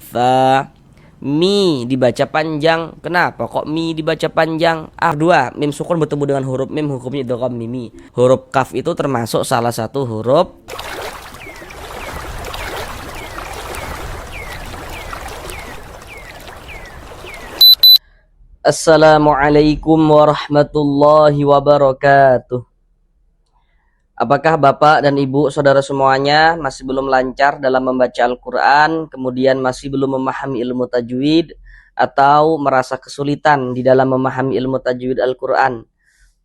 Tha. Mi dibaca panjang. Kenapa kok mi dibaca panjang? Dua, mim sukun bertemu dengan huruf mim hukumnya idgham mimi. Huruf kaf itu termasuk salah satu huruf Assalamualaikum warahmatullahi wabarakatuh. Apakah Bapak dan Ibu saudara semuanya masih belum lancar dalam membaca Al-Quran, kemudian masih belum memahami ilmu tajwid, atau merasa kesulitan di dalam memahami ilmu tajwid Al-Quran?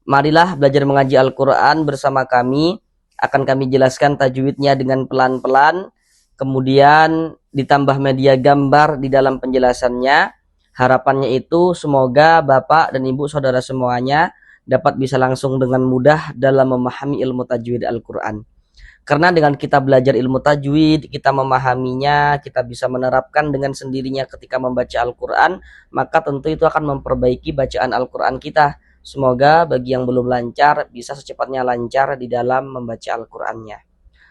Marilah belajar mengaji Al-Quran bersama kami. Akan kami jelaskan tajwidnya dengan pelan-pelan, kemudian ditambah media gambar di dalam penjelasannya. Harapannya itu semoga Bapak dan Ibu saudara semuanya dapat bisa langsung dengan mudah dalam memahami ilmu tajwid Al-Quran. Karena dengan kita belajar ilmu tajwid, kita memahaminya, kita bisa menerapkan dengan sendirinya ketika membaca Al-Quran, maka tentu itu akan memperbaiki bacaan Al-Quran kita. Semoga bagi yang belum lancar, bisa secepatnya lancar di dalam membaca Al-Qurannya.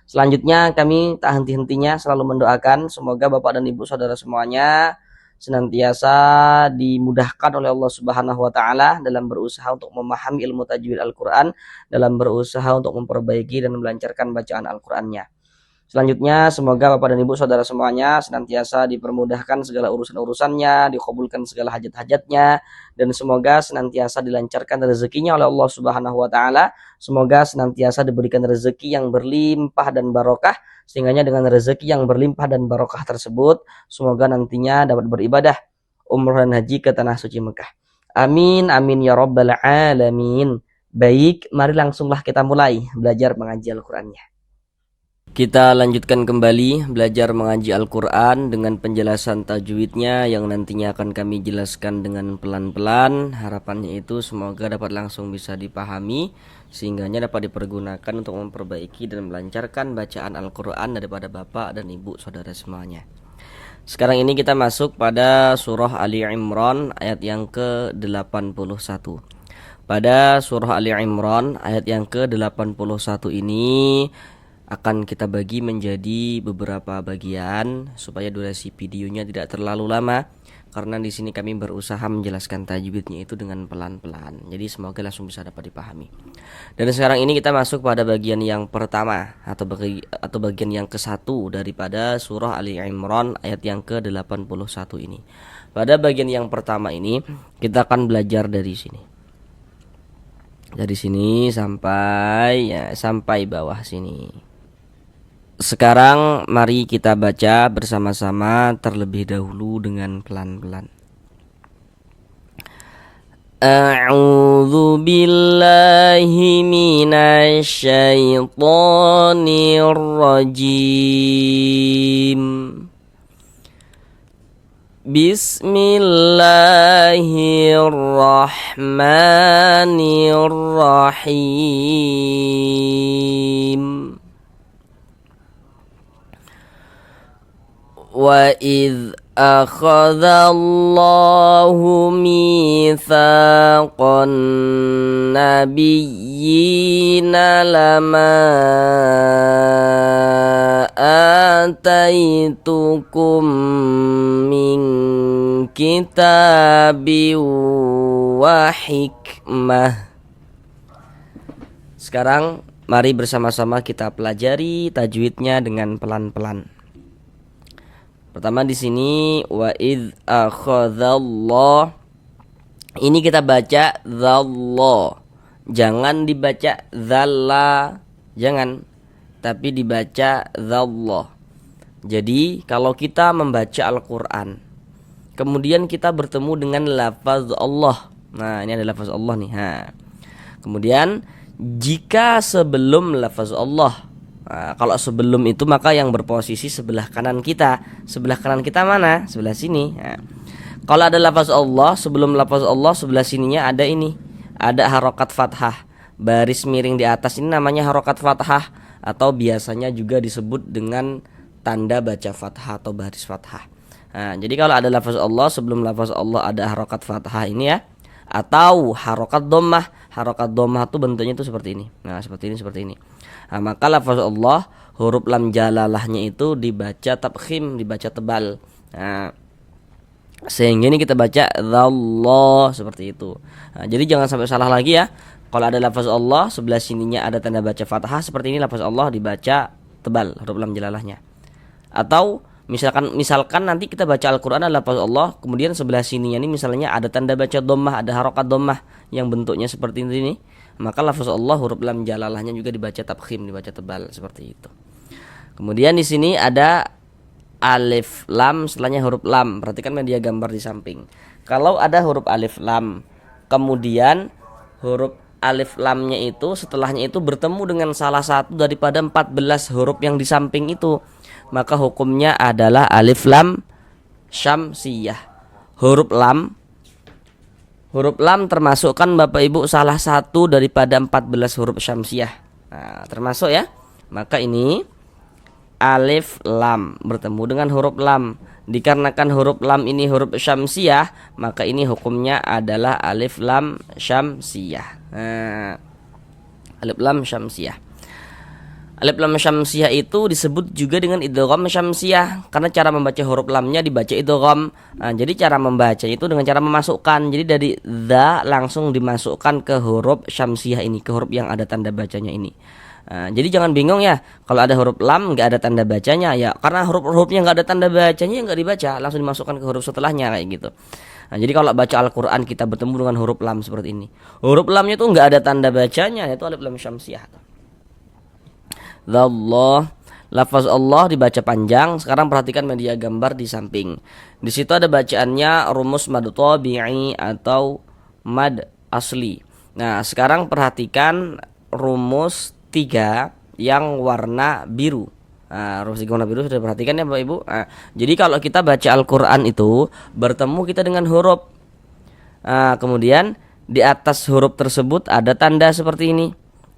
Selanjutnya kami tak henti-hentinya selalu mendoakan semoga Bapak dan Ibu saudara semuanya senantiasa dimudahkan oleh Allah Subhanahu wa taala dalam berusaha untuk memahami ilmu tajwid Al-Qur'an, dalam berusaha untuk memperbaiki dan melancarkan bacaan Al-Qur'annya. Selanjutnya semoga Bapak dan Ibu saudara semuanya senantiasa dipermudahkan segala urusan-urusannya, dikabulkan segala hajat-hajatnya, dan semoga senantiasa dilancarkan rezekinya oleh Allah Subhanahu wa taala. Semoga senantiasa diberikan rezeki yang berlimpah dan barokah, sehingga dengan rezeki yang berlimpah dan barokah tersebut semoga nantinya dapat beribadah umrah dan haji ke tanah suci Mekah. Amin amin ya rabbal alamin. Baik, mari langsunglah kita mulai belajar mengaji Al-Qur'annya. Kita lanjutkan kembali belajar mengaji Al-Quran dengan penjelasan tajwidnya yang nantinya akan kami jelaskan dengan pelan-pelan. Harapannya itu semoga dapat langsung bisa dipahami, sehingganya dapat dipergunakan untuk memperbaiki dan melancarkan bacaan Al-Quran daripada Bapak dan Ibu saudara semuanya. Sekarang ini kita masuk pada surah Ali Imran ayat yang ke-81. Pada surah Ali Imran ayat yang ke-81 ini akan kita bagi menjadi beberapa bagian supaya durasi videonya tidak terlalu lama, karena di sini kami berusaha menjelaskan tajwidnya itu dengan pelan-pelan. Jadi semoga langsung bisa dapat dipahami. Dan sekarang ini kita masuk pada bagian yang pertama atau bagian yang ke-1 daripada surah Ali Imran ayat yang ke-81 ini. Pada bagian yang pertama ini kita akan belajar dari sini. Dari sini sampai bawah sini. Sekarang mari kita baca bersama-sama terlebih dahulu dengan pelan-pelan. A'udzu billahi minasy syaithanir rajim. Bismillahirrahmanirrahim. Wa idh akhadha Allahu mitsaqan nabiyyina lama ataitukum min kitabin wa hikmah. Sekarang mari bersama-sama kita pelajari tajwidnya dengan pelan-pelan. Pertama di sini wa idz akhadallah. Ini kita baca dzallah. Jangan dibaca dzalla, jangan, tapi dibaca dzallah. Jadi kalau kita membaca Al-Qur'an, kemudian kita bertemu dengan lafaz Allah. Nah, ini ada lafaz Allah nih. Kemudian jika sebelum lafaz Allah, kalau sebelum itu maka yang berposisi sebelah kanan kita. Sebelah kanan kita mana? Sebelah sini. Kalau ada lafaz Allah, sebelum lafaz Allah sebelah sininya ada ini. Ada harokat fathah. Baris miring di atas ini namanya harokat fathah, atau biasanya juga disebut dengan tanda baca fathah atau baris fathah. Jadi kalau ada lafaz Allah, sebelum lafaz Allah ada harokat fathah ini ya, atau harokat dhammah. Harokat dhammah itu bentuknya itu seperti ini. Nah, seperti ini. Maka lafaz Allah huruf lam jalalahnya itu dibaca tabkhim, dibaca tebal. Nah, sehingga ini kita baca Allah seperti itu. Nah, jadi jangan sampai salah lagi ya. Kalau ada lafaz Allah sebelah sininya ada tanda baca fathah, seperti ini lafaz Allah dibaca tebal huruf lam jalalahnya. Atau misalkan nanti kita baca Al-Qur'an ada lafaz Allah, kemudian sebelah sininya ini misalnya ada tanda baca dhammah, ada harokat dhammah yang bentuknya seperti ini, maka lafaz Allah huruf lam jalalahnya juga dibaca tafkhim, dibaca tebal seperti itu. Kemudian di sini ada alif lam, setelahnya huruf lam. Perhatikan media gambar di samping. Kalau ada huruf alif lam, kemudian huruf alif lamnya itu setelahnya itu bertemu dengan salah satu daripada 14 huruf yang di samping itu, maka hukumnya adalah alif lam syamsiyah. Huruf lam termasuk kan Bapak Ibu salah satu daripada 14 huruf syamsiyah. Nah, termasuk ya. Maka ini alif lam bertemu dengan huruf lam. Dikarenakan huruf lam ini huruf syamsiyah, maka ini hukumnya adalah alif lam syamsiyah. Nah, alif lam syamsiyah. Alif lam syamsiyah itu disebut juga dengan idgham syamsiyah karena cara membaca huruf lamnya dibaca idgham. Nah, jadi cara membaca itu dengan cara memasukkan. Jadi dari dha langsung dimasukkan ke huruf syamsiyah ini, ke huruf yang ada tanda bacanya ini. Nah, jadi jangan bingung ya kalau ada huruf lam nggak ada tanda bacanya ya, karena huruf-hurufnya nggak ada tanda bacanya ya nggak dibaca, langsung dimasukkan ke huruf setelahnya kayak gitu. Nah, jadi kalau baca Al-Quran kita bertemu dengan huruf lam seperti ini, huruf lamnya tuh nggak ada tanda bacanya, yaitu alif lam syamsiyah. Allah, lafaz Allah dibaca panjang. Sekarang perhatikan media gambar di samping. Di situ ada bacaannya rumus mad tabi'i atau mad asli. Nah, sekarang perhatikan rumus 3 yang warna biru. Nah, rumus 3 warna biru sudah perhatikan ya Bapak Ibu. Nah, jadi kalau kita baca Al-Quran itu bertemu kita dengan huruf. Nah, kemudian di atas huruf tersebut ada tanda seperti ini.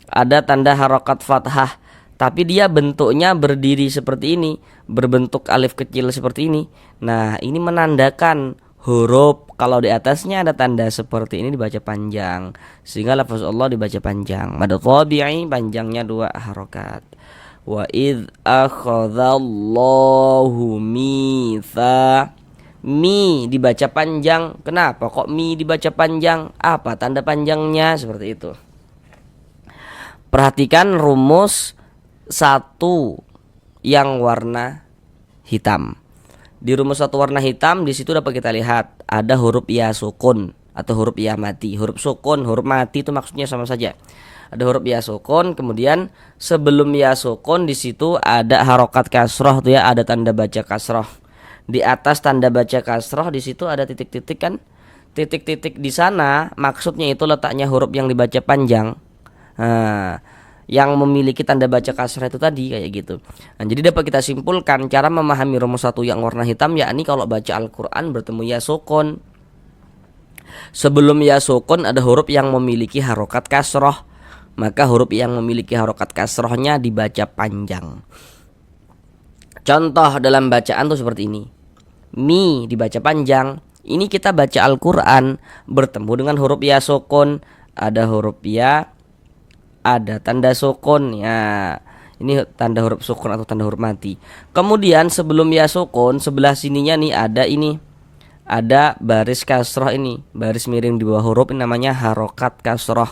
Ada tanda harokat fathah, tapi dia bentuknya berdiri seperti ini, berbentuk alif kecil seperti ini. Nah, ini menandakan huruf kalau di atasnya ada tanda seperti ini dibaca panjang, sehingga lafaz Allah dibaca panjang. Mad tabi'i panjangnya 2 harokat. Wa idz akhadallahu mitsa, mi dibaca panjang. Kenapa kok mi dibaca panjang? Apa tanda panjangnya? Seperti itu. Perhatikan rumus 1 yang warna hitam. Di rumus 1 warna hitam di situ dapat kita lihat ada huruf ya sukun atau huruf ya mati. Huruf sukun, huruf mati itu maksudnya sama saja. Ada huruf ya sukun, kemudian sebelum ya sukun di situ ada harokat kasroh tuh ya, ada tanda baca kasroh. Di atas tanda baca kasroh di situ ada titik-titik kan? Titik-titik di sana maksudnya itu letaknya huruf yang dibaca panjang. Nah, yang memiliki tanda baca kasrah itu tadi kayak gitu. Nah, jadi dapat kita simpulkan cara memahami rumus 1 yang warna hitam, yakni kalau baca Al-Quran bertemu ya sukun, sebelum ya sukun ada huruf yang memiliki harokat kasroh, maka huruf yang memiliki harokat kasrohnya dibaca panjang. Contoh dalam bacaan tuh seperti ini. Mi dibaca panjang. Ini kita baca Al-Quran bertemu dengan huruf ya sukun, ada huruf ya, ada tanda sukun ya. Ini tanda huruf sukun atau tanda huruf mati. Kemudian sebelum ya sukun sebelah sininya nih ada ini. Ada baris kasroh ini, baris miring di bawah huruf ini namanya harokat kasroh,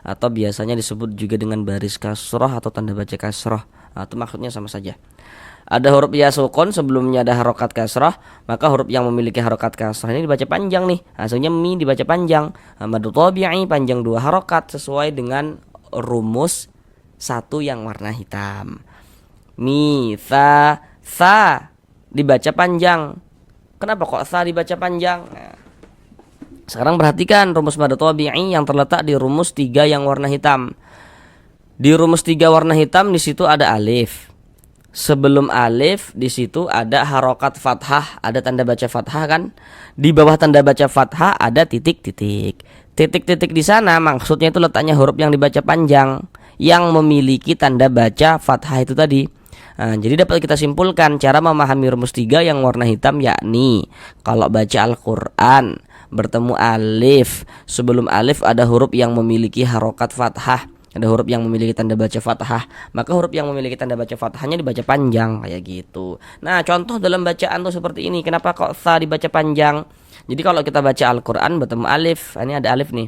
atau biasanya disebut juga dengan baris kasroh atau tanda baca kasroh. Nah, itu maksudnya sama saja. Ada huruf ya sukun sebelumnya ada harokat kasroh, maka huruf yang memiliki harokat kasroh ini dibaca panjang nih. Hasilnya mi dibaca panjang. Mad tabi'i panjang 2 harokat sesuai dengan rumus 1 yang warna hitam. Mi sa dibaca panjang. Kenapa kok sa dibaca panjang? Nah, sekarang perhatikan rumus mad tabi'i yang terletak di rumus 3 yang warna hitam. Di rumus 3 warna hitam di situ ada alif. Sebelum alif di situ ada harokat fathah, ada tanda baca fathah kan? Di bawah tanda baca fathah ada titik-titik. Titik-titik di sana maksudnya itu letaknya huruf yang dibaca panjang yang memiliki tanda baca fathah itu tadi. Nah, jadi dapat kita simpulkan cara memahami rumus 3 yang warna hitam, yakni kalau baca Al-Quran bertemu alif, sebelum alif ada huruf yang memiliki harokat fathah, ada huruf yang memiliki tanda baca fathah, maka huruf yang memiliki tanda baca fathahnya dibaca panjang kayak gitu. Nah, contoh dalam bacaan tuh seperti ini. Kenapa kok tha dibaca panjang? Jadi kalau kita baca Al-Qur'an bertemu alif, ini ada alif nih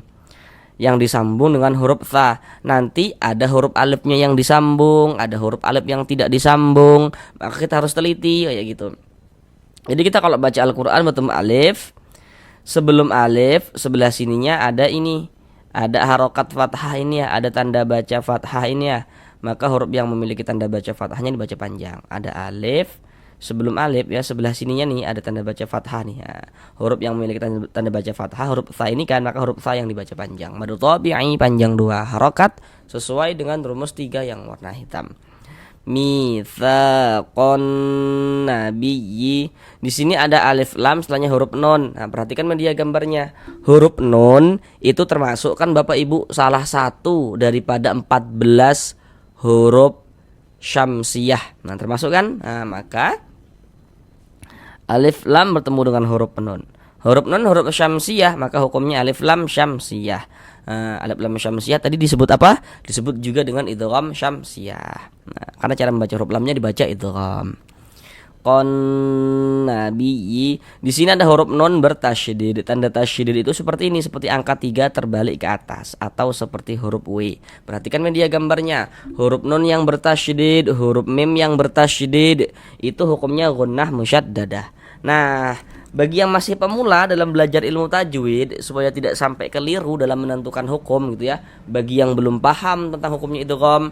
yang disambung dengan huruf tha. Nanti ada huruf alifnya yang disambung, ada huruf alif yang tidak disambung. Maka kita harus teliti kayak gitu. Jadi kita kalau baca Al-Qur'an bertemu alif, sebelum alif sebelah sininya ada ini, ada harokat fathah ini ya, ada tanda baca fathah ini ya, maka huruf yang memiliki tanda baca fathahnya dibaca panjang. Ada alif, sebelum alif ya sebelah sininya nih ada tanda baca fathah nih ya. Huruf yang memiliki tanda baca fathah huruf tha ini kan, maka huruf tha yang dibaca panjang. Madu tabi'i panjang 2 harokat sesuai dengan rumus 3 yang warna hitam. Mitsaqon nabiyyi. Di sini ada alif lam setelahnya huruf nun. Nah, perhatikan media gambarnya. Huruf nun itu termasuk kan Bapak Ibu salah satu daripada 14 huruf syamsiyah. Nah, termasuk kan? Nah, maka alif lam bertemu dengan huruf nun. Huruf nun huruf syamsiyah, maka hukumnya alif lam syamsiyah. Alif lam syamsiyah tadi disebut apa? Disebut juga dengan idgham syamsiyah. Nah, karena cara membaca huruf lamnya dibaca idgham. Qon nabiyyi. Di sini ada huruf nun bertasydid. Tanda tasydid itu seperti ini, seperti angka 3 terbalik ke atas atau seperti huruf W. Perhatikan media gambarnya. Huruf nun yang bertasydid, huruf mim yang bertasydid itu hukumnya gunnah musyaddadah. Nah, bagi yang masih pemula dalam belajar ilmu tajwid, supaya tidak sampai keliru dalam menentukan hukum gitu ya, bagi yang belum paham tentang hukumnya idgham,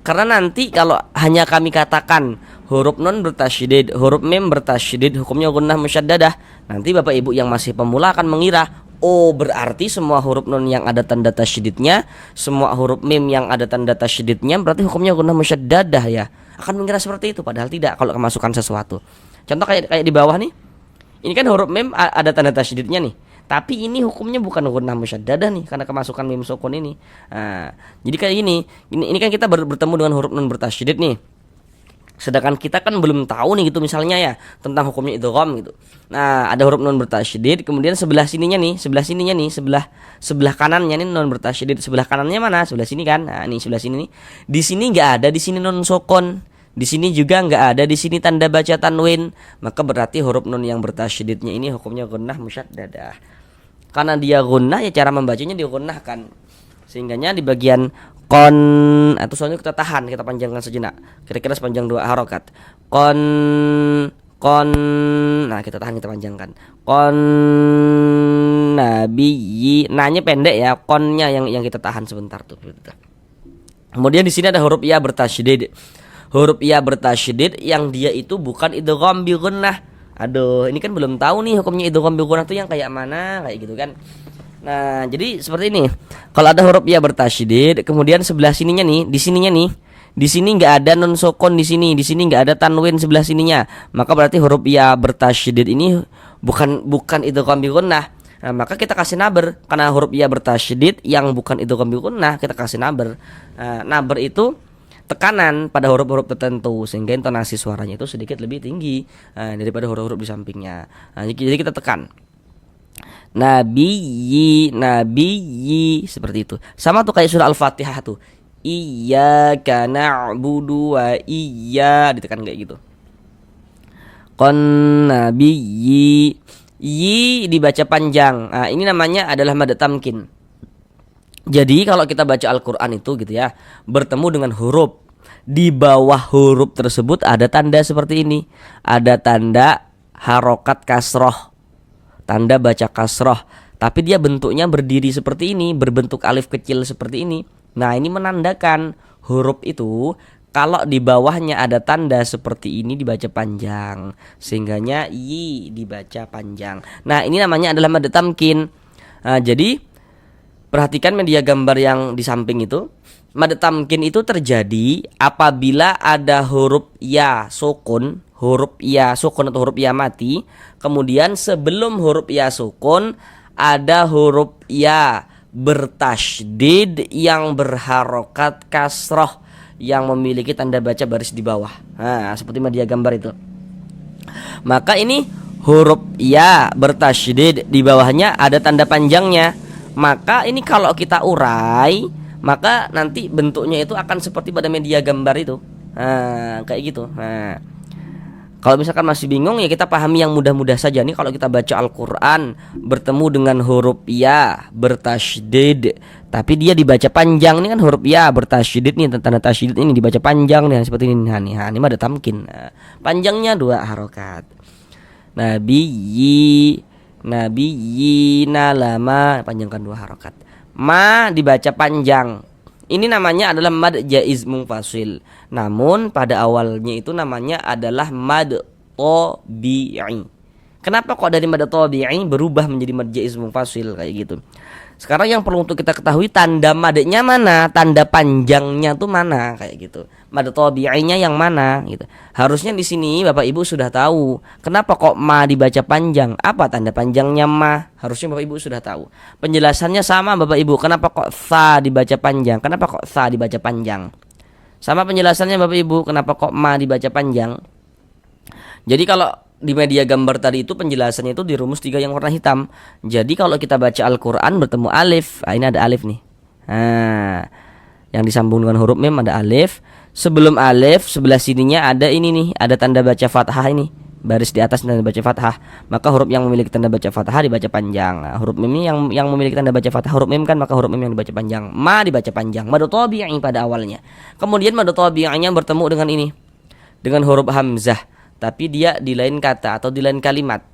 karena nanti kalau hanya kami katakan huruf nun bertasydid, huruf mim bertasydid, hukumnya gunnah musyaddadah, nanti Bapak Ibu yang masih pemula akan mengira, oh berarti semua huruf nun yang ada tanda tasydidnya, semua huruf mim yang ada tanda tasydidnya berarti hukumnya gunnah musyaddadah ya. Akan mengira seperti itu, padahal tidak kalau kemasukan sesuatu. Contoh kayak di bawah nih. Ini kan huruf mim ada tanda tasydidnya nih. Tapi ini hukumnya bukan gunnah musyaddadah nih karena kemasukan mim sukun ini. Nah, jadi kayak ini kan kita bertemu dengan huruf nun bertasydid nih. Sedangkan kita kan belum tahu nih gitu misalnya ya tentang hukumnya idgham gitu. Nah, ada huruf nun bertasydid, kemudian sebelah sininya nih, sebelah kanannya nih nun bertasydid, sebelah kanannya mana? Sebelah sini kan. Nah, ini sebelah sini nih. Di sini enggak ada, di sini nun sukun. Di sini juga enggak ada, di sini tanda baca tanwin. Maka berarti huruf nun yang bertasydidnya ini hukumnya gunnah musyaddadah. Karena dia gunnah ya cara membacanya digunnahkan. Sehingganya di bagian kon atau soalnya kita tahan, kita panjangkan sejenak. Kira-kira sepanjang 2 harokat. Kon nah kita tahan, kita panjangkan. Kon nabiyyi. Nanya pendek ya, konnya yang kita tahan sebentar tuh. Kemudian di sini ada huruf ya bertasydid. Huruf ya bertasydid yang dia itu bukan idgham bi gunnah. Aduh, ini kan belum tahu nih hukumnya idgham bi gunnah tuh yang kayak mana, kayak gitu kan. Nah, jadi seperti ini. Kalau ada huruf ya bertasydid, kemudian sebelah sininya nih, di sininya nih, di sini enggak ada nun sukun di sini enggak ada tanwin sebelah sininya. Maka berarti huruf ya bertasydid ini bukan idgham bi gunnah. Nah, maka kita kasih naber karena huruf ya bertasydid yang bukan idgham bi gunnah, kita kasih naber. Nah, naber itu tekanan pada huruf-huruf tertentu sehingga intonasi suaranya itu sedikit lebih tinggi daripada huruf-huruf di sampingnya. Nah, jadi kita tekan nabiyyi seperti itu. Sama tuh kayak surah Al-Fatihah tuh. Iyyaka na'budu wa ditekan kayak gitu. Qon nabiyyi, yi dibaca panjang. Nah, ini namanya adalah mad tamkin. Jadi kalau kita baca Al-Quran itu gitu ya, bertemu dengan huruf, di bawah huruf tersebut ada tanda seperti ini. Ada tanda harokat kasroh, tanda baca kasroh. Tapi dia bentuknya berdiri seperti ini, berbentuk alif kecil seperti ini. Nah, ini menandakan huruf itu kalau di bawahnya ada tanda seperti ini dibaca panjang. Sehingganya yi dibaca panjang. Nah, ini namanya adalah mad tamkin. Nah, jadi perhatikan media gambar yang di samping itu. Mad tamkin itu terjadi apabila ada huruf ya sukun atau huruf ya mati. Kemudian sebelum huruf ya sukun ada huruf ya bertasydid yang berharokat kasroh yang memiliki tanda baca baris di bawah. Nah, seperti media gambar itu. Maka ini huruf ya bertasydid, di bawahnya ada tanda panjangnya. Maka ini kalau kita urai, maka nanti bentuknya itu akan seperti pada media gambar itu. Nah, kayak gitu. Nah, kalau misalkan masih bingung ya kita pahami yang mudah-mudah saja. Nih kalau kita baca Al-Quran bertemu dengan huruf ya bertasydid, tapi dia dibaca panjang. Ini kan huruf ya bertasydid nih, tanda tasydid ini dibaca panjang nih seperti ini. Nah, ini mah ada tamkin. Nah, panjangnya 2 harokat. Nabiyina lama, panjangkan 2 harokat. Ma dibaca panjang. Ini namanya adalah mad jaiz munfasil. Namun pada awalnya itu namanya adalah mad tabi'i. Kenapa kok dari mad tabi'i berubah menjadi mad jaiz munfasil kayak gitu? Sekarang yang perlu untuk kita ketahui, tanda madnya mana, tanda panjangnya tuh mana, kayak gitu. Mad tabi'inya yang mana gitu. Harusnya di sini Bapak Ibu sudah tahu. Kenapa kok ma dibaca panjang? Apa tanda panjangnya ma? Harusnya Bapak Ibu sudah tahu. Penjelasannya sama Bapak Ibu. Kenapa kok sa dibaca panjang? Kenapa kok sa dibaca panjang? Sama penjelasannya Bapak Ibu. Kenapa kok ma dibaca panjang? Jadi kalau di media gambar tadi itu penjelasannya itu di rumus 3 yang warna hitam. Jadi kalau kita baca Al-Quran bertemu alif, ini ada alif nih. Nah, yang disambung dengan huruf mim ada alif. Sebelum alif sebelah sininya ada ini nih, ada tanda baca fathah ini. Baris di atas tanda baca fathah. Maka huruf yang memiliki tanda baca fathah dibaca panjang. Nah, huruf mim ini yang memiliki tanda baca fathah, huruf mim kan, maka huruf mim yang dibaca panjang. Ma dibaca panjang. Mad tabi'i pada awalnya. Kemudian mad tabi'inya bertemu dengan ini, dengan huruf hamzah, tapi dia di lain kata atau di lain kalimat.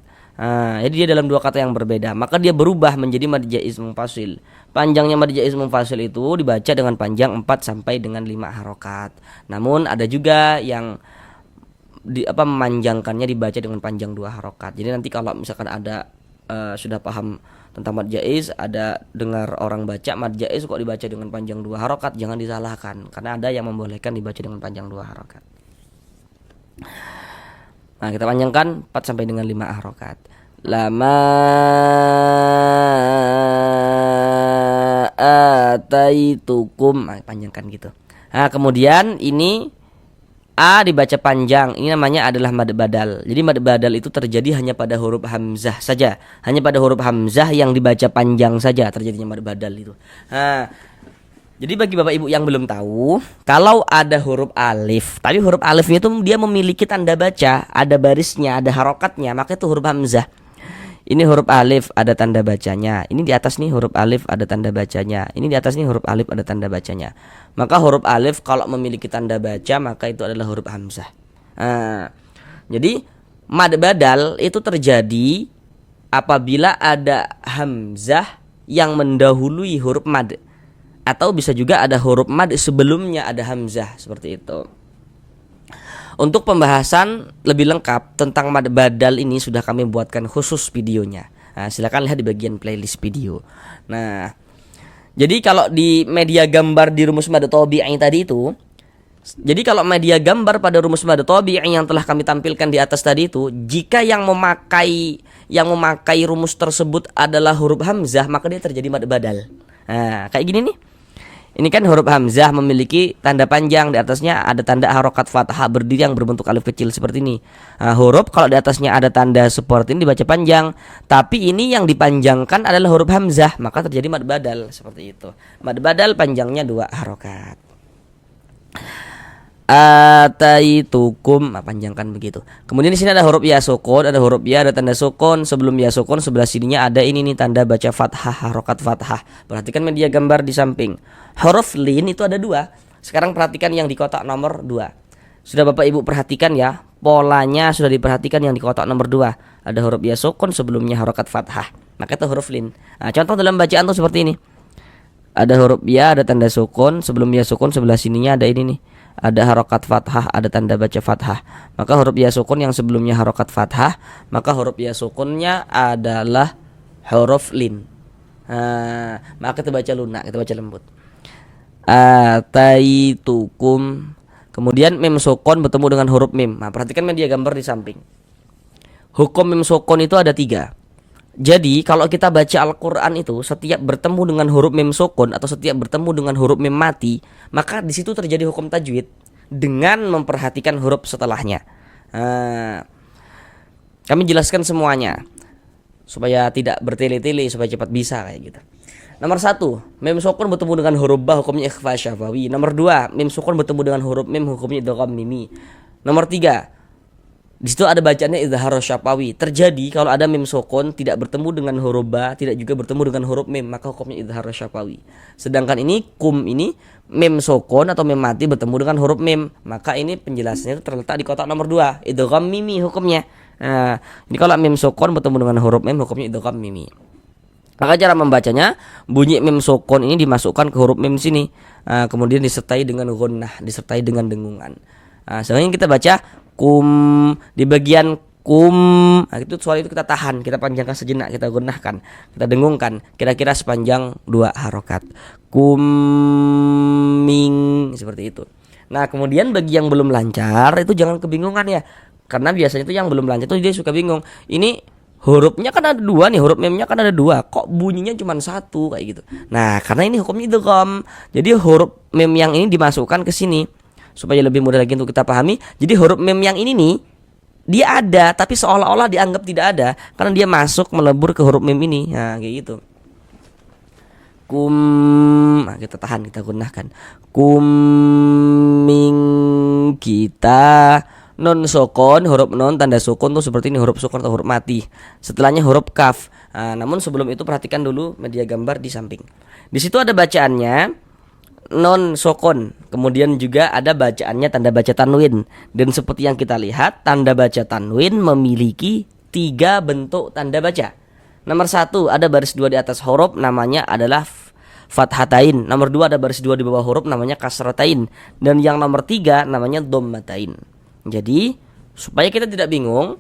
Jadi dia dalam 2 kata yang berbeda, maka dia berubah menjadi mad jaiz munfasil. Panjangnya mad jaiz munfasil itu dibaca dengan panjang 4 sampai dengan 5 harokat. Namun ada juga yang memanjangkannya dibaca dengan panjang 2 harokat. Jadi nanti kalau misalkan ada sudah paham tentang mad jaiz, ada dengar orang baca mad jaiz kok dibaca dengan panjang 2 harokat, jangan disalahkan, karena ada yang membolehkan dibaca dengan panjang 2 harokat. Nah, kita panjangkan 4 sampai dengan 5 harokat. Lama ataitukum, panjangkan gitu. Nah, kemudian ini a dibaca panjang. Ini namanya adalah mad badal. Jadi mad badal itu terjadi hanya pada huruf hamzah saja. Hanya pada huruf hamzah yang dibaca panjang saja terjadinya mad badal itu. Nah, jadi bagi Bapak Ibu yang belum tahu, kalau ada huruf alif, tapi huruf alifnya itu dia memiliki tanda baca, ada barisnya, ada harokatnya, maka itu huruf hamzah. Ini huruf alif ada tanda bacanya. Ini di atas nih huruf alif ada tanda bacanya. Ini di atas nih huruf alif ada tanda bacanya. Maka huruf alif kalau memiliki tanda baca, maka itu adalah huruf hamzah. Jadi mad badal itu terjadi apabila ada hamzah yang mendahului huruf mad. Atau bisa juga ada huruf mad sebelumnya ada hamzah, seperti itu. Untuk pembahasan lebih lengkap tentang mad badal ini sudah kami buatkan khusus videonya. Nah, silakan lihat di bagian playlist video. Nah, jadi kalau di media gambar di rumus mad tabi'i tadi itu, jadi kalau media gambar pada rumus mad tabi'i yang telah kami tampilkan di atas tadi itu, jika yang memakai rumus tersebut adalah huruf hamzah, maka dia terjadi mad badal. Nah, kayak gini nih. Ini kan huruf hamzah memiliki tanda panjang, di atasnya ada tanda harokat fathah berdiri yang berbentuk alif kecil seperti ini. Nah, huruf kalau di atasnya ada tanda seperti ini dibaca panjang, tapi ini yang dipanjangkan adalah huruf hamzah, maka terjadi mad badal seperti itu. Mad badal panjangnya 2 harokat. Ataitukum, panjangkan begitu. Kemudian di sini ada huruf ya sukun, ada huruf ya, ada tanda sukun. Sebelum ya sukun sebelah sininya ada ini nih tanda baca fathah, harokat fathah. Perhatikan media gambar di samping. Huruf lin itu ada 2. Sekarang perhatikan yang di kotak nomor 2. Sudah Bapak Ibu perhatikan ya, polanya sudah diperhatikan yang di kotak nomor 2. Ada huruf ya sukun, sebelumnya harokat fathah, maka itu huruf lin. Nah, contoh dalam bacaan tuh seperti ini. Ada huruf ya, ada tanda sukun, sebelum ya sukun sebelah sininya ada ini nih, ada harokat fathah, ada tanda baca fathah. Maka huruf ya sukun yang sebelumnya harokat fathah, maka huruf ya sukunnya adalah huruf lin. Maka kita baca lunak, kita baca lembut. Ataitukum. Kemudian mim sukun bertemu dengan huruf mim. Nah, perhatikan media gambar di samping. Hukum mim sukun itu ada 3. Jadi kalau kita baca Al-Quran itu setiap bertemu dengan huruf mim sukun atau setiap bertemu dengan huruf mim mati, maka di situ terjadi hukum tajwid dengan memperhatikan huruf setelahnya. Kami jelaskan semuanya supaya tidak bertele-tele, supaya cepat bisa kayak gitu. Nomor 1, mim sukun bertemu dengan huruf ba hukumnya ikhfa syafawi. Nomor 2, mim sukun bertemu dengan huruf mim hukumnya idgham mimi. Nomor 3, di situ ada bacaannya izhar syafawi. Terjadi kalau ada mim sukun tidak bertemu dengan huruf ba, tidak juga bertemu dengan huruf mim, maka hukumnya izhar syafawi. Sedangkan ini kum ini mim sukun atau mim mati bertemu dengan huruf mim, maka ini penjelasannya itu terletak di kotak nomor 2, idgham mimi hukumnya. Nah, ini kalau mim sukun bertemu dengan huruf mim hukumnya idgham mimi. Maka cara membacanya, bunyi mim sukun ini dimasukkan ke huruf mim sini, kemudian disertai dengan gunnah, disertai dengan dengungan. Sekarang kita baca kum di bagian kum. Itu suara itu kita tahan, kita panjangkan sejenak, kita gunnahkan, kita dengungkan, kira-kira sepanjang 2 harokat. Kuming seperti itu. Nah, kemudian bagi yang belum lancar itu jangan kebingungan ya, karena biasanya itu yang belum lancar itu dia suka bingung. Ini hurufnya kan ada 2 nih, huruf mimnya kan ada 2, kok bunyinya cuma 1 kayak gitu. Nah, karena ini hukumnya idgham, jadi huruf mim yang ini dimasukkan ke sini supaya lebih mudah lagi untuk kita pahami. Jadi huruf mim yang ini nih dia ada, tapi seolah-olah dianggap tidak ada karena dia masuk melebur ke huruf mim ini. Nah, kayak gitu. Kum, kita tahan, kita gunakan. Kuming kita. Non sukun, huruf non tanda sukun tuh seperti ini, huruf sukun atau huruf mati. Setelahnya huruf kaf. Namun sebelum itu perhatikan dulu media gambar di samping. Di situ ada bacaannya non sukun. Kemudian juga ada bacaannya tanda baca tanwin. Dan seperti yang kita lihat, tanda baca tanwin memiliki 3 bentuk tanda baca. Nomor 1 ada baris 2 di atas huruf, namanya adalah fathatain. Nomor 2 ada baris 2 di bawah huruf, namanya kasratain. Dan yang nomor 3 namanya dhammatain. Jadi supaya kita tidak bingung,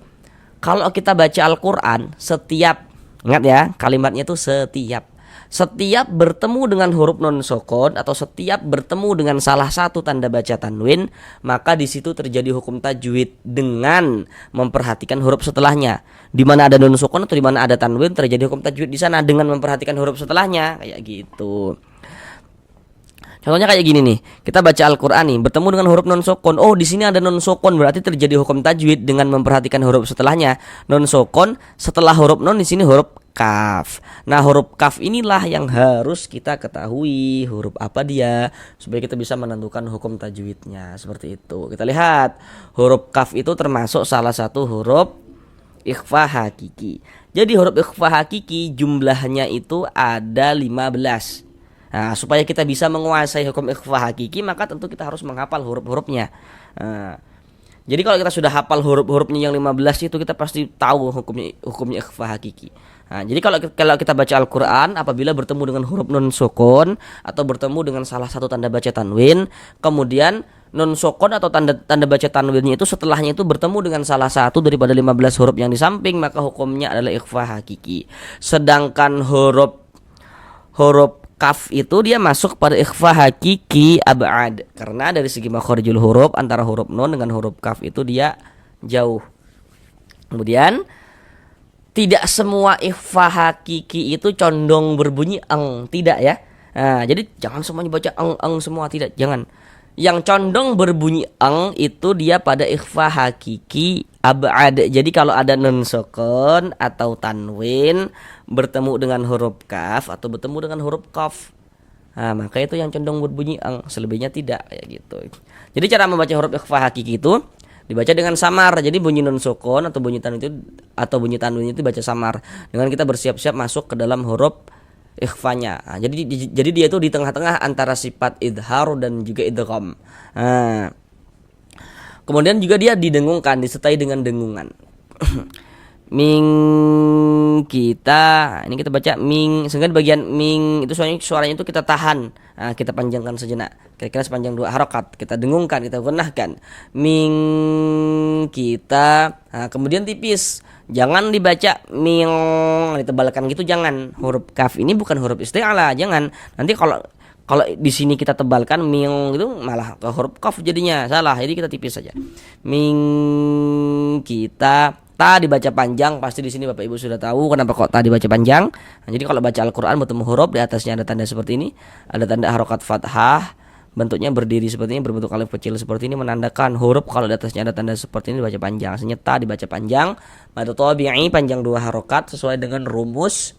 kalau kita baca Al-Quran, setiap, ingat ya kalimatnya itu setiap bertemu dengan huruf non sukun atau setiap bertemu dengan salah satu tanda baca tanwin, maka di situ terjadi hukum tajwid dengan memperhatikan huruf setelahnya. Di mana ada non sukun atau di mana ada tanwin, terjadi hukum tajwid di sana dengan memperhatikan huruf setelahnya, kayak gitu. Contohnya kayak gini nih, kita baca Al-Quran nih, bertemu dengan huruf non sukun. Oh, di sini ada non sukun, berarti terjadi hukum tajwid dengan memperhatikan huruf setelahnya. Non sukun setelah huruf non di sini huruf kaf. Nah, huruf kaf inilah yang harus kita ketahui huruf apa dia supaya kita bisa menentukan hukum tajwidnya. Seperti itu. Kita lihat, huruf kaf itu termasuk salah satu huruf ikhfa hakiki. Jadi huruf ikhfa hakiki jumlahnya itu ada 15. Nah, supaya kita bisa menguasai hukum ikhfa hakiki, maka tentu kita harus menghafal huruf-hurufnya. Jadi kalau kita sudah hafal huruf-hurufnya yang 15 itu, kita pasti tahu hukumnya ikhfa hakiki. Nah, jadi kalau kita baca Al-Quran, apabila bertemu dengan huruf nun sukun atau bertemu dengan salah satu tanda baca tanwin, kemudian nun sukun atau tanda baca tanwinnya itu setelahnya itu bertemu dengan salah satu daripada 15 huruf yang di samping, maka hukumnya adalah ikhfa hakiki. Sedangkan huruf kaf itu dia masuk pada ikhfa hakiki ab'ad, karena dari segi makharijul huruf antara huruf nun dengan huruf kaf itu dia jauh. Kemudian tidak semua ikhfa hakiki itu condong berbunyi eng, tidak ya. Nah, jadi jangan semuanya baca eng semua, tidak, jangan. Yang condong berbunyi eng itu dia pada ikhfa hakiki ab'ad. Jadi kalau ada nun sukun atau tanwin bertemu dengan huruf kaf atau bertemu dengan huruf qaf, nah, maka itu yang condong berbunyi eng, selebihnya tidak, kayak gitu. Jadi cara membaca huruf ikhfa hakiki itu dibaca dengan samar. Jadi bunyi nun sukun atau bunyi tanwin itu baca samar dengan kita bersiap-siap masuk ke dalam huruf ikhfanya. Nah, jadi dia itu di tengah-tengah antara sifat idhar dan juga idgham. Nah, kemudian juga dia didengungkan, disertai dengan dengungan. Ming kita, ini kita baca ming, sehingga di bagian ming itu suaranya itu kita tahan, nah, kita panjangkan sejenak, kira-kira sepanjang 2 harokat, kita dengungkan, kita gunahkan. Ming kita, nah, kemudian tipis, jangan dibaca ming ditebalkan gitu, jangan. Huruf kaf ini bukan huruf isti'ala, jangan. Nanti kalau di sini kita tebalkan ming itu malah ke huruf kaf jadinya salah. Jadi kita tipis saja. Ming kita, ta dibaca panjang, pasti di sini Bapak Ibu sudah tahu kenapa kok ta dibaca panjang. Nah, jadi kalau baca Al-Qur'an bertemu huruf, di atasnya ada tanda seperti ini, ada tanda harokat fathah, bentuknya berdiri seperti ini, berbentuk alif kecil seperti ini, menandakan huruf kalau di atasnya ada tanda seperti ini dibaca panjang. Artinya ta dibaca panjang, mad tabi'i panjang 2 harokat sesuai dengan rumus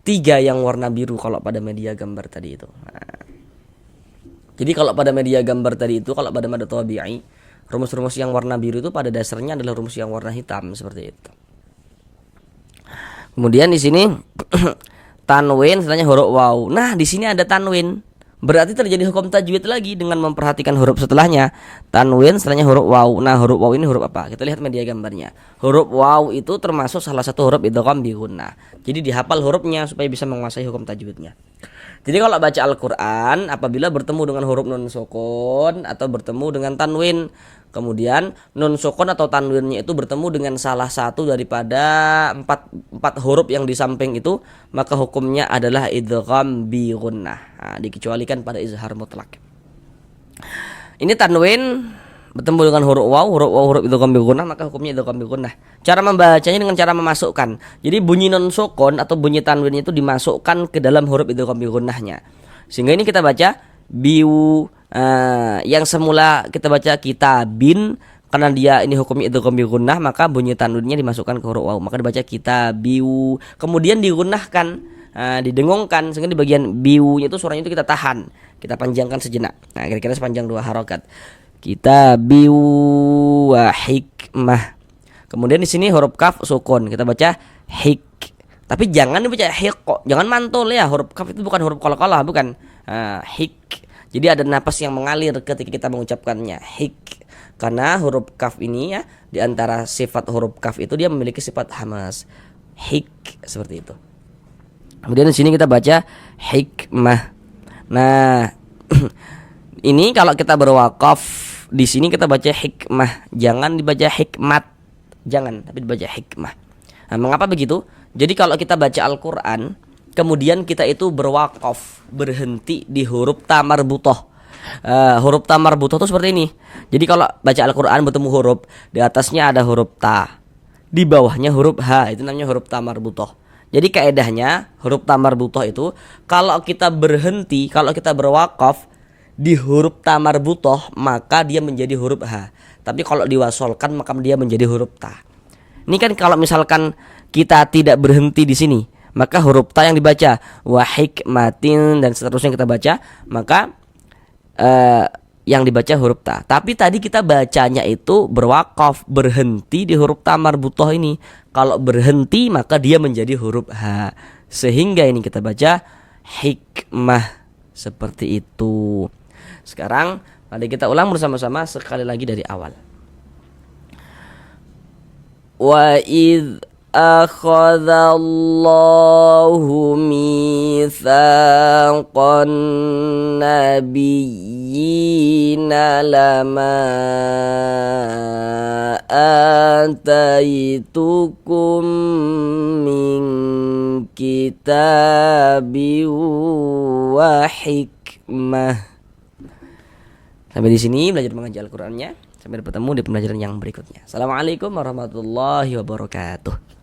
3 yang warna biru kalau pada media gambar tadi itu. Nah, jadi kalau pada media gambar tadi itu, kalau pada mad tabi'i, rumus-rumus yang warna biru itu pada dasarnya adalah rumus yang warna hitam seperti itu. Kemudian di sini tanwin setelahnya huruf waw. Nah, di sini ada tanwin. Berarti terjadi hukum tajwid lagi dengan memperhatikan huruf setelahnya. Tanwin setelahnya huruf waw. Nah, huruf waw ini huruf apa? Kita lihat media gambarnya. Huruf waw itu termasuk salah satu huruf idgham bi gunnah. Jadi dihafal hurufnya supaya bisa menguasai hukum tajwidnya. Jadi kalau baca Al-Quran, apabila bertemu dengan huruf nun sukun atau bertemu dengan tanwin, kemudian nun sukun atau tanwinnya itu bertemu dengan salah satu daripada empat huruf yang di samping itu, maka hukumnya adalah idgham bi gunnah. Nah, dikecualikan pada izhar mutlak. Ini tanwin bertemu dengan huruf waw, huruf idgham bi gunnah, maka hukumnya idgham bi gunnah. Cara membacanya dengan cara memasukkan. Jadi bunyi nun sukun atau bunyi tanwin itu dimasukkan ke dalam huruf idgham bi gunnahnya. Sehingga ini kita baca biu, yang semula kita baca kitabin, karena dia ini hukumnya idgham bi gunnah, maka bunyi tanwinnya dimasukkan ke huruf waw, maka dibaca kitabiu. Kemudian digunnahkan, didengungkan, sehingga di bagian biunya itu suaranya itu kita tahan, kita panjangkan sejenak. Nah, kira-kira sepanjang 2 harokat. Kitabiu wa hikmah. Kemudian di sini huruf kaf sukun, kita baca hik. Tapi jangan dibaca hik kok, jangan mantul ya. Huruf kaf itu bukan huruf qalqalah, bukan. Hik. Jadi ada napas yang mengalir ketika kita mengucapkannya, hik. Karena huruf kaf ini ya, di antara sifat huruf kaf itu dia memiliki sifat hamas. Hik, seperti itu. Kemudian di sini kita baca hikmah. Nah, ini kalau kita berwakaf di sini kita baca hikmah, jangan dibaca hikmat, jangan, tapi dibaca hikmah. Nah, mengapa begitu? Jadi kalau kita baca Al-Quran, kemudian kita itu berwakaf, berhenti di huruf ta marbutoh. Huruf ta marbutoh itu seperti ini. Jadi kalau baca Al-Quran bertemu huruf, di atasnya ada huruf ta, di bawahnya huruf ha, itu namanya huruf ta marbutoh. Jadi kaedahnya huruf ta marbutoh itu kalau kita berhenti, kalau kita berwakaf di huruf ta marbutoh, maka dia menjadi huruf ha. Tapi kalau diwasolkan maka dia menjadi huruf ta. Ini kan kalau misalkan kita tidak berhenti di sini, maka huruf ta yang dibaca wa hikmatin dan seterusnya kita baca, maka yang dibaca huruf ta. Tapi tadi kita bacanya itu berwakaf, berhenti di huruf ta marbutoh ini. Kalau berhenti maka dia menjadi huruf ha. Sehingga ini kita baca hikmah, seperti itu. Sekarang mari kita ulang bersama-sama sekali lagi dari awal. Wa idz akhadallahu mitsaqan nabiyyina lama ataitukum min kitabi wa hikmah. Sampai di sini belajar mengaji Al-Qur'annya. Sampai bertemu di pembelajaran yang berikutnya. Assalamualaikum warahmatullahi wabarakatuh.